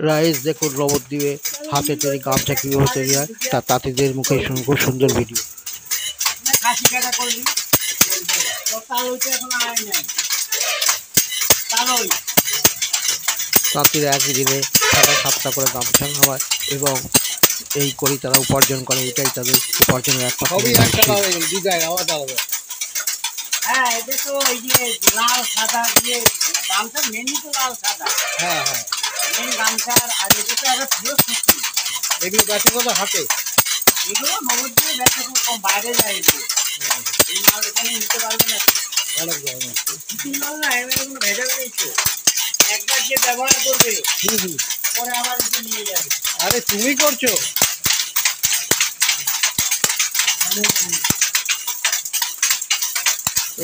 Rice দেখুন নবদ্বীপে হাতে তৈরি গামছা কীভাবে তৈরি হয় তা তাঁতিদের মুখে শুনুন, খুব সুন্দর ভিডিও। তাঁতিরা একই দিনে 6টা করে গামছা হয় এবং এই করেই তারা উপার্জন করে, এটাই তাদের উপার্জনের একটা। হ্যাঁ, এটা তো এই যে লাল সাদা দিয়ে গামছা, মেনই তো লাল সাদা। হ্যাঁ হ্যাঁ, মেন গামছার। আর এটা তো একটা পুরো সুতি। এগুলো বেচে কত হাতে? এগুলো নবদ্বীপে বেচা খুব কম, বাইরে যায় এগুলো। এই মাল এখানে নিতে পারবে না, অনেক যায় না, সুতির মাল না, এগুলো ভেজা রয়েছে। একবার যে ব্যবহার করবে পরে আবার এসে নিয়ে যাবে। আরে তুমি করছো?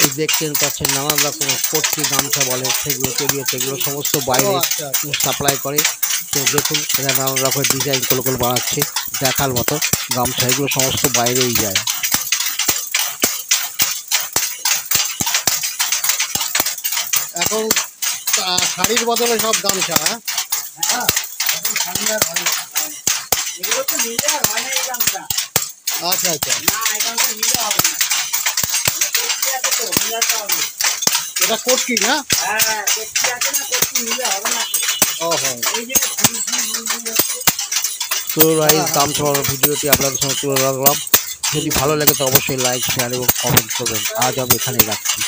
এই দেখতেন পাচ্ছেন নানান রকমের কটকি গামছা বলে, সেগুলো তৈরি হচ্ছে, এগুলো সমস্ত বাইরে সাপ্লাই করে। তো দেখুন এরা নানান রকমের ডিজাইন করে বানাচ্ছে, দেখার মতো গামছা, এগুলো সমস্ত বাইরেই যায়। এখন শাড়ির বদলে সব গামছা। হ্যাঁ, এখন শাড়ি আর হয় না। এগুলো তো নিলে আর হয় না এই গামছা। আচ্ছা আচ্ছা, না, এই গামছা নিলে হবে না, আছে তো মিলাতে হবে। এটা কটকি না? হ্যাঁ, কটকি আছে না, কটকি নিলে হবে না। ওহো, এই যে তো রাইস গামছা ভিডিওটি আপনাদের সঙ্গে তুলে রাখলাম। যদি ভালো লাগে তো অবশ্যই লাইক, শেয়ার এবং কমেন্ট করবেন। আজ আমি এখানেই রাখছি।